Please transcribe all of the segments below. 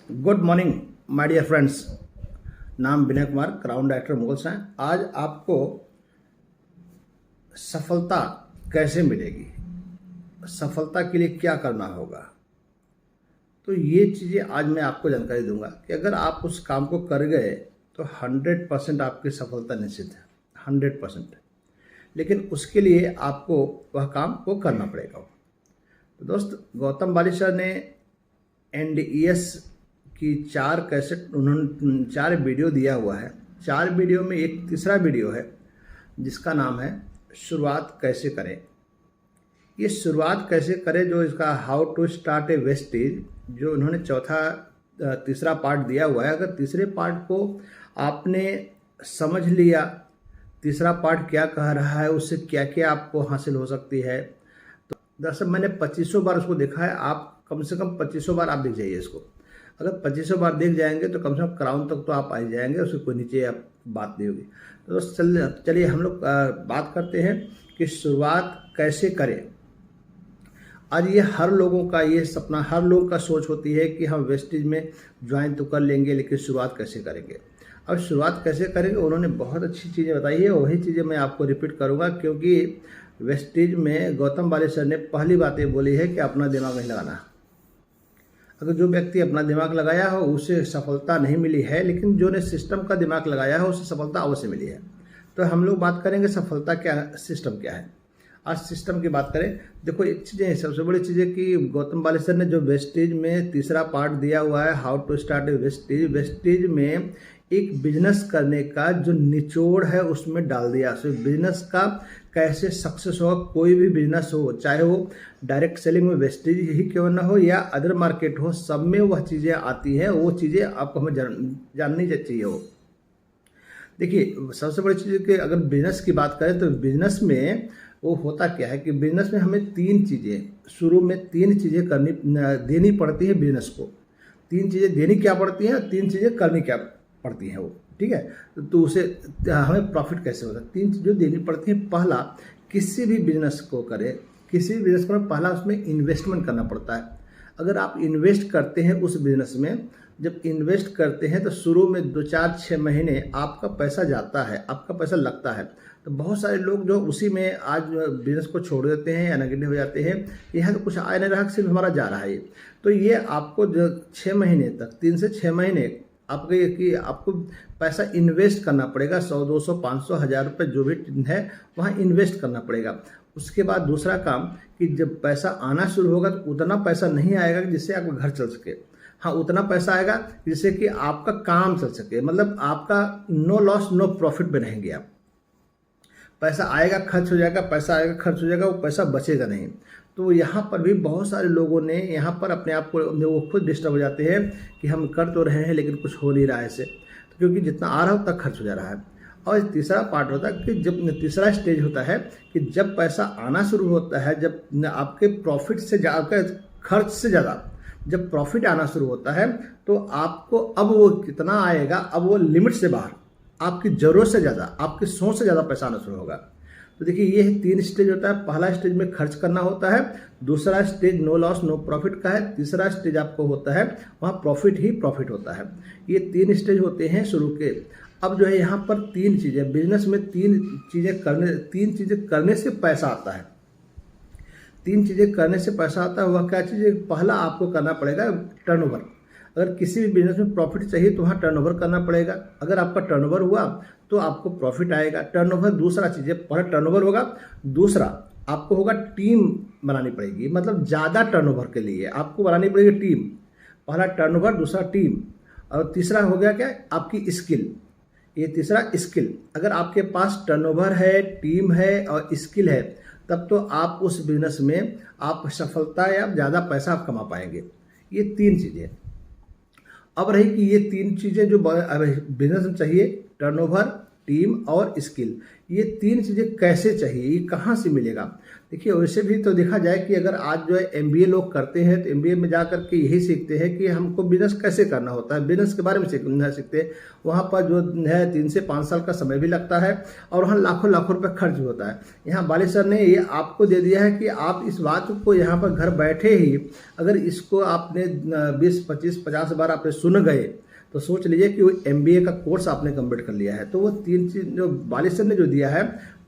Good morning my dear friends. नाम Vinay Kumar, crown director मुगल साय। आज आपको सफलता कैसे मिलेगी, सफलता के लिए क्या करना होगा, तो ये चीज़ें आज मैं आपको जानकारी दूंगा कि अगर आप उस काम को कर गए तो 100% आपकी सफलता निश्चित है, 100%। लेकिन उसके लिए आपको वह काम को करना पड़ेगा। तो दोस्त, गौतम बालिशा ने NDES की 4 कैसेट, उन्होंने 4 वीडियो दिया हुआ है। 4 वीडियो में एक तीसरा वीडियो है जिसका नाम है शुरुआत कैसे करें। ये शुरुआत कैसे करें, जो इसका how to start a wastage, जो उन्होंने तीसरा पार्ट दिया हुआ है। अगर तीसरे पार्ट को आपने समझ लिया, तीसरा पार्ट क्या कह रहा है, उससे क्या क्या आपको हासिल हो सकती है, तो दरअसल मैंने 2500 बार उसको देखा है। आप कम से कम 2500 बार आप देख जाइए इसको। अगर 2500 बार देख जाएंगे तो कम से कम क्राउन तक तो आप आ ही जाएंगे, उससे कोई नीचे आप बात नहीं होगी। तो दोस्त चलिए हम लोग बात करते हैं कि शुरुआत कैसे करें। आज ये हर लोगों का ये सपना, हर लोगों का सोच होती है कि हम वेस्टेज में ज्वाइन तो कर लेंगे, लेकिन शुरुआत कैसे करेंगे। अब शुरुआत कैसे करेंगे, उन्होंने बहुत अच्छी चीज़ें बताई है, वही चीज़ें मैं आपको रिपीट करूँगा, क्योंकि वेस्टेज में गौतम बालिशा ने पहली बात ये बोली है कि अपना दिमाग नहीं लगाना। अगर जो व्यक्ति अपना दिमाग लगाया हो उसे सफलता नहीं मिली है, लेकिन जो ने सिस्टम का दिमाग लगाया हो उसे सफलता अवश्य मिली है। तो हम लोग बात करेंगे सफलता क्या, सिस्टम क्या है। आज सिस्टम की बात करें, देखो एक चीज़ें, सबसे बड़ी चीज़ है कि गौतम बालिशा ने जो वेस्टेज में तीसरा पार्ट दिया हुआ है, how to start a wastage, wastage में एक बिजनेस करने का जो निचोड़ है उसमें डाल दिया। सो बिजनेस का कैसे सक्सेस होगा, कोई भी बिजनेस हो, चाहे वो डायरेक्ट सेलिंग में वेस्टेज ही क्यों ना हो या अदर मार्केट हो, सब में वह चीज़ें आती हैं। वो चीज़ें आपको हमें जाननी चाहिए। हो देखिए, सबसे बड़ी चीज़ कि अगर बिजनेस की बात करें तो बिजनेस में वो होता क्या है कि बिजनेस में हमें 3 चीज़ें, शुरू में 3 चीज़ें देनी पड़ती है बिजनेस को। 3 चीज़ें देनी क्या पड़ती हैं, 3 चीज़ें करनी क्या पड़ती हैं वो, ठीक है। तो उसे हमें प्रॉफिट कैसे होता है, 3 चीज़ें देनी पड़ती हैं। पहला, किसी भी बिजनेस को करें, किसी भी बिजनेस को पहला उसमें इन्वेस्टमेंट करना पड़ता है। अगर आप इन्वेस्ट करते हैं उस बिजनेस में, जब इन्वेस्ट करते हैं तो शुरू में 2, 4, 6 महीने आपका पैसा जाता है, आपका पैसा लगता है। तो बहुत सारे लोग जो उसी में आज बिजनेस को छोड़ देते हैं या नेगेटिव हो जाते हैं, यहाँ तो कुछ आया नहीं रहा, सिर्फ हमारा जा रहा है। तो ये आपको जो 6 महीने तक, 3 से 6 महीने आपको पैसा इन्वेस्ट करना पड़ेगा। 100, 200, 500, 1000 रुपये जो भी है वहाँ इन्वेस्ट करना पड़ेगा। उसके बाद दूसरा काम कि जब पैसा आना शुरू होगा तो उतना पैसा नहीं आएगा जिससे आपका घर चल सके। हाँ, उतना पैसा आएगा जिससे कि आपका काम चल सके, मतलब आपका नो लॉस नो प्रॉफिट में रहेंगे आप। पैसा आएगा खर्च हो जाएगा, पैसा आएगा खर्च हो जाएगा, वो पैसा बचेगा नहीं। तो यहाँ पर भी बहुत सारे लोगों ने यहाँ पर अपने आप को, वो खुद डिस्टर्ब हो जाते हैं कि हम कर तो रहे हैं लेकिन कुछ हो नहीं रहा है इससे, तो क्योंकि जितना आ रहा है उतना खर्च हो जा रहा है। और तीसरा पार्ट होता है कि जब तीसरा स्टेज होता है कि जब पैसा आना शुरू होता है, जब आपके प्रॉफिट से आपके खर्च से ज़्यादा जब प्रॉफिट आना शुरू होता है, तो आपको अब वो कितना आएगा, अब वो लिमिट से बाहर, आपकी ज़रूरत से ज़्यादा, आपकी सोच से ज़्यादा पैसा आना शुरू होगा। तो देखिए, ये 3 स्टेज होता है। पहला स्टेज में खर्च करना होता है, दूसरा stage no loss no profit का है, तीसरा स्टेज आपको होता है वहाँ प्रॉफिट ही प्रॉफिट होता है। ये 3 स्टेज होते हैं शुरू के। अब जो है यहाँ पर 3 चीज़ें, बिजनेस में 3 चीज़ें करने से पैसा आता है। 3 चीज़ें करने से पैसा आता है। वह क्या चीज़ है, पहला आपको करना पड़ेगा टर्नओवर। अगर किसी भी बिजनेस में प्रॉफिट चाहिए तो वहाँ टर्नओवर करना पड़ेगा। अगर आपका टर्नओवर हुआ तो आपको प्रॉफिट आएगा। टर्नओवर दूसरा चीज़ है, पहला टर्नओवर होगा, दूसरा आपको होगा टीम बनानी पड़ेगी। मतलब ज़्यादा टर्नओवर के लिए आपको बनानी पड़ेगी टीम। पहला टर्नओवर, दूसरा टीम, और तीसरा हो गया क्या, आपकी स्किल। ये तीसरा स्किल। अगर आपके पास टर्नओवर है, टीम है और स्किल है, तब तो आप उस बिजनेस में आप सफलता या ज़्यादा पैसा आप कमा पाएंगे। ये 3 चीज़ें। अब रही कि ये 3 चीज़ें जो बिजनेस में चाहिए, टर्नओवर, टीम और स्किल, ये तीन चीज़ें कैसे चाहिए, ये कहाँ से मिलेगा। देखिए वैसे भी तो देखा जाए कि अगर आज जो है एमबीए लोग करते हैं तो एमबीए में जा कर के यही सीखते हैं कि हमको बिजनेस कैसे करना होता है, बिजनेस के बारे में सीखते हैं। वहाँ पर जो है 3 से 5 साल का समय भी लगता है और वहाँ लाखों लाखों रुपये खर्च भी होता है। यहाँ बाली सर ने ये आपको दे दिया है कि आप इस बात को यहाँ पर घर बैठे ही अगर इसको आपने 20, 25, 50 बार आपने सुन गए तो सोच लीजिए कि वो एमबीए का कोर्स आपने कंप्लीट कर लिया है। तो वो 3 चीज जो बाली सर ने जो दिया है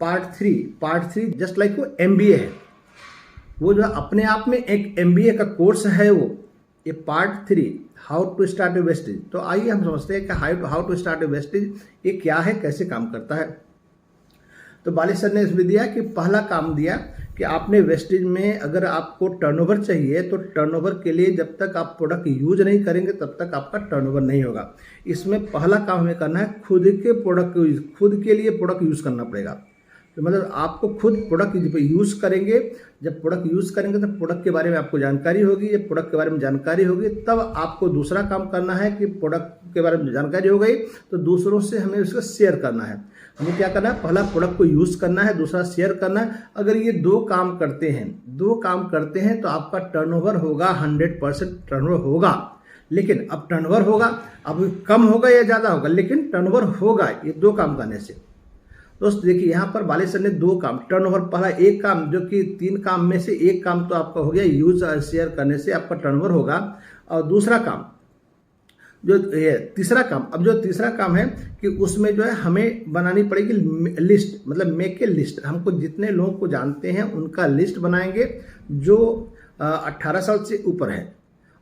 पार्ट थ्री जस्ट लाइक वो एमबीए है, वो जो अपने आप में एक एमबीए का कोर्स है वो, ये part 3 how to start a wastage. तो आइए हम समझते हैं कि how to start a wastage ये क्या है, कैसे काम करता है। तो बाली सर ने इसमें दिया कि पहला काम दिया कि आपने वेस्टेज में अगर आपको टर्नओवर चाहिए तो टर्नओवर के लिए जब तक आप प्रोडक्ट यूज नहीं करेंगे तब तक आपका टर्नओवर नहीं होगा। इसमें पहला काम हमें करना है खुद के प्रोडक्ट खुद के लिए प्रोडक्ट यूज़ करना पड़ेगा। तो मतलब आपको खुद प्रोडक्ट यूज़ करेंगे, जब प्रोडक्ट यूज़ करेंगे तो प्रोडक्ट के बारे में आपको जानकारी होगी, जब प्रोडक्ट के बारे में जानकारी होगी तब आपको दूसरा काम करना है कि प्रोडक्ट के बारे में जानकारी हो गई तो दूसरों से हमें उसको शेयर करना है। हमें क्या करना है, पहला प्रोडक्ट को यूज़ करना है, दूसरा शेयर करना है। अगर ये दो काम करते हैं तो आपका टर्नओवर होगा, 100% टर्नओवर होगा। लेकिन अब टर्नओवर होगा, अब कम होगा या ज़्यादा होगा, लेकिन टर्नओवर होगा ये दो काम करने से। दोस्त देखिए यहाँ पर बाली सर ने दो काम, टर्नओवर पहला एक काम जो कि 3 काम में से एक काम तो आपका हो गया, यूज और शेयर करने से आपका टर्नओवर होगा। और दूसरा काम जो तीसरा काम, अब जो तीसरा काम है कि उसमें जो है हमें बनानी पड़ेगी लिस्ट, मतलब मेक ए लिस्ट। हमको जितने लोगों को जानते हैं उनका लिस्ट बनाएंगे जो 18 साल से ऊपर है।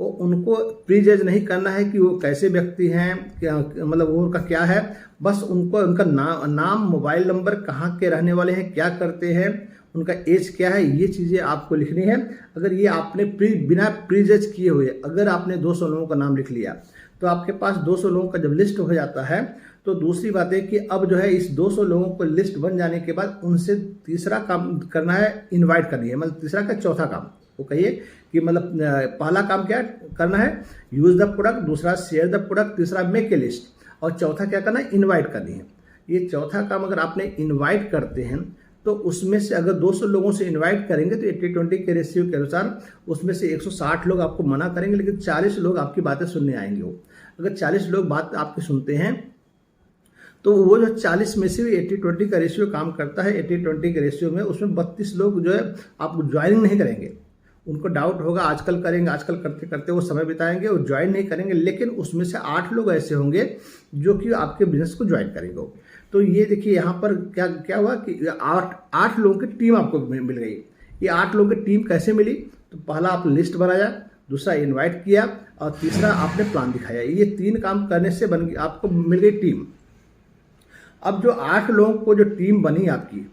वो उनको प्रीजज नहीं करना है कि वो कैसे व्यक्ति हैं, क्या मतलब वो उनका क्या है, बस उनको उनका नाम मोबाइल नंबर, कहाँ के रहने वाले हैं, क्या करते हैं, उनका एज क्या है, ये चीज़ें आपको लिखनी है। अगर ये आपने बिना प्रीजज किए हुए अगर आपने 200 लोगों का नाम लिख लिया तो आपके पास 200 लोगों का जब लिस्ट हो जाता है तो दूसरी बात है कि अब जो है इस 200 लोगों को लिस्ट बन जाने के बाद उनसे तीसरा काम करना है, इनवाइट करनी है। मतलब तीसरा का चौथा काम वो कहिए कि मतलब पहला काम क्या करना है, यूज द प्रोडक्ट, दूसरा शेयर द प्रोडक्ट, तीसरा मेक ए लिस्ट, और चौथा क्या करना है, इनवाइट करनी है। ये चौथा काम अगर आपने इनवाइट करते हैं तो उसमें से अगर 200 लोगों से इनवाइट करेंगे तो 80-20 के रेशियो के अनुसार उसमें से 160 लोग आपको मना करेंगे, लेकिन 40 लोग आपकी बातें सुनने आएंगे। वो अगर 40 लोग बात आपकी सुनते हैं तो वो जो 40 में से 80-20 का रेशियो काम करता है। 80-20 के रेशियो में उसमें 32 लोग जो है आप ज्वाइनिंग नहीं करेंगे, उनको डाउट होगा, आजकल करेंगे, आजकल करते करते वो समय बिताएंगे, वो ज्वाइन नहीं करेंगे। लेकिन उसमें से 8 लोग ऐसे होंगे जो कि आपके बिजनेस को ज्वाइन करेंगे। तो ये देखिए यहाँ पर क्या क्या हुआ कि 8 लोगों की टीम आपको मिल गई। ये 8 लोगों की टीम कैसे मिली, तो पहला आप लिस्ट बनाया, दूसरा इनवाइट किया और तीसरा आपने प्लान दिखाया। ये 3 काम करने से बन गई, आपको मिल गई टीम। अब जो 8 लोगों को जो टीम बनी आपकी,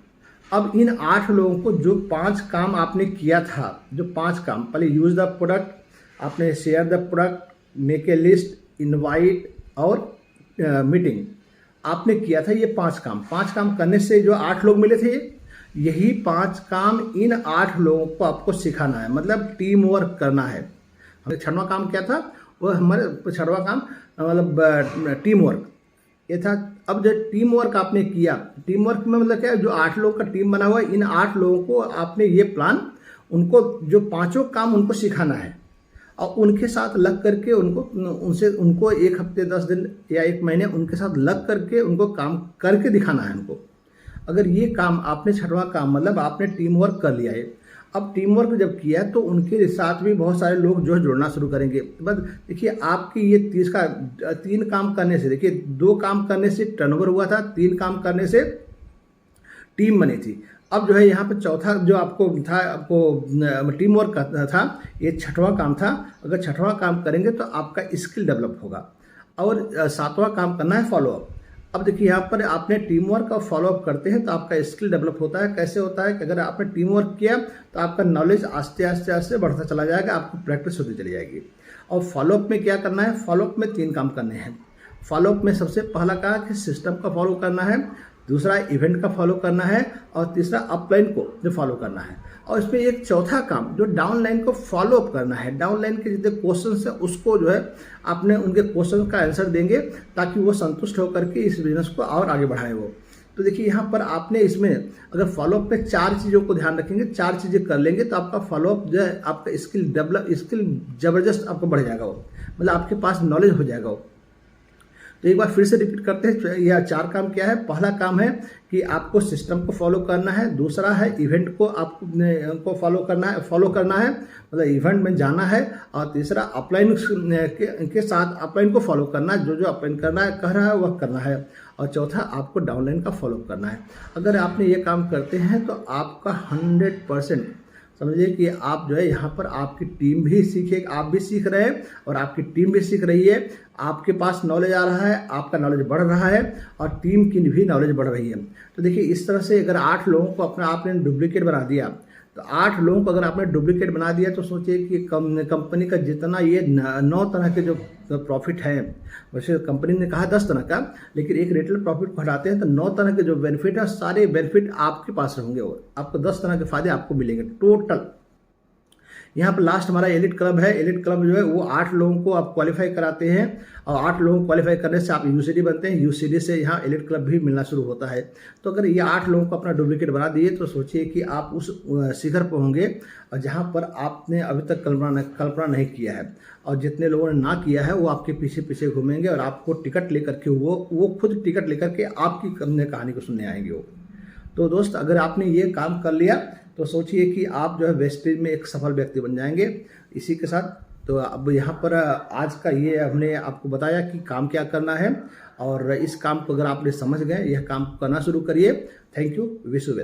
अब इन 8 लोगों को जो 5 काम आपने किया था, जो 5 काम, पहले यूज द प्रोडक्ट, आपने share the product, make a list, invite और मीटिंग आपने किया था। ये 5 काम करने से जो 8 लोग मिले थे, यही 5 काम इन 8 लोगों को आपको सिखाना है, मतलब टीम वर्क करना है। हमारे 6वां काम क्या था, वो हमारे 6वां काम मतलब टीम वर्क ये था। अब जो टीम वर्क आपने किया, टीम वर्क में मतलब क्या है, जो 8 लोगों का टीम बना हुआ है, इन 8 लोगों को आपने ये प्लान, उनको जो 5 काम उनको सिखाना है और उनके साथ लग करके उनको 1 हफ्ते 10 दिन या 1 महीने उनके साथ लग करके उनको काम करके दिखाना है उनको। अगर ये काम आपने 6वां काम मतलब आपने टीम वर्क कर लिया है, अब टीम वर्क जब किया तो उनके साथ भी बहुत सारे लोग जो है जुड़ना शुरू करेंगे। बस देखिए आपकी ये 3 काम करने से, देखिए 2 काम करने से टर्नओवर हुआ था, 3 काम करने से टीम बनी थी। अब जो है यहाँ पर चौथा जो आपको था, आपको टीम वर्क था, ये 6वां काम था। अगर 6वां काम करेंगे तो आपका स्किल डेवलप होगा। और 7वां काम करना है फॉलोअप। अब देखिए यहाँ पर आपने टीम वर्क और फॉलोअप करते हैं तो आपका स्किल डेवलप होता है। कैसे होता है कि अगर आपने टीम वर्क किया तो आपका नॉलेज आस्ते आस्ते बढ़ता चला जाएगा, आपको प्रैक्टिस होती चली जाएगी। और फॉलोअप में क्या करना है, फॉलोअप में 3 काम करने हैं। फॉलोअप में सबसे पहला कहा कि सिस्टम का फॉलो करना है, दूसरा इवेंट का फॉलो करना है, और तीसरा अपलाइन को जो फॉलो करना है। और इसमें एक चौथा काम जो डाउनलाइन को फॉलो अप करना है। डाउनलाइन के जितने क्वेश्चन हैं उसको जो है आपने उनके क्वेश्चन का आंसर देंगे, ताकि वो संतुष्ट होकर के इस बिजनेस को और आगे बढ़ाएं वो। तो देखिए यहाँ पर आपने इसमें अगर फॉलोअप पे 4 चीज़ों को ध्यान रखेंगे, 4 चीज़ें कर लेंगे, तो आपका फॉलोअप जो है आपका स्किल जबरदस्त आपको बढ़ जाएगा वो, मतलब आपके पास नॉलेज हो जाएगा वो। तो एक बार फिर से रिपीट करते हैं, यह 4 काम क्या है। पहला काम है कि आपको सिस्टम को फॉलो करना है, दूसरा है इवेंट को आपको फॉलो करना है, मतलब इवेंट में जाना है, और तीसरा अपलाइन के साथ अपलाइन को फॉलो करना है, जो अपलाइन करना है कह रहा है वह करना है, और चौथा आपको डाउनलाइन का फॉलो करना है। अगर आपने ये काम करते हैं तो आपका 100% समझिए कि आप जो है यहाँ पर आपकी टीम भी आप भी सीख रहे हैं और आपकी टीम भी सीख रही है, आपके पास नॉलेज आ रहा है, आपका नॉलेज बढ़ रहा है, और टीम की भी नॉलेज बढ़ रही है। तो देखिए इस तरह से अगर 8 लोगों को आपने डुप्लीकेट बना दिया, तो 8 लोगों को अगर आपने डुप्लीकेट बना दिया, तो सोचिए कि कंपनी का जितना ये 9 तरह के जो प्रॉफिट है, वैसे कंपनी ने कहा 10 तरह का, लेकिन एक रिटेल प्रॉफिट को हटाते हैं तो 9 तरह के जो बेनिफिट है सारे बेनिफिट आपके पास रहेंगे, और आपको 10 तरह के फायदे आपको मिलेंगे टोटल। यहाँ पर लास्ट हमारा एलिट क्लब है। एलिट क्लब जो है वो 8 लोगों को आप क्वालिफाई कराते हैं, और 8 लोगों को क्वालिफाई करने से आप यूसीडी बनते हैं, यूसीडी से यहाँ एलिट क्लब भी मिलना शुरू होता है। तो अगर ये 8 लोगों को अपना डुप्लीकेट बना दिए, तो सोचिए कि आप उस शिखर पर होंगे, और जहाँ पर आपने अभी तक कल्पना नहीं किया है, और जितने लोगों ने ना किया है वो आपके पीछे पीछे घूमेंगे, और आपको टिकट लेकर के वो खुद टिकट लेकर के आपकी कहानी को सुनने आएंगे वो। तो दोस्त, अगर आपने ये काम कर लिया तो सोचिए कि आप जो है वेस्टेज में एक सफल व्यक्ति बन जाएंगे। इसी के साथ तो अब यहाँ पर आज का ये हमने आपको बताया कि काम क्या करना है, और इस काम को अगर आपने समझ गए, यह काम करना शुरू करिए। Thank you, wish you well.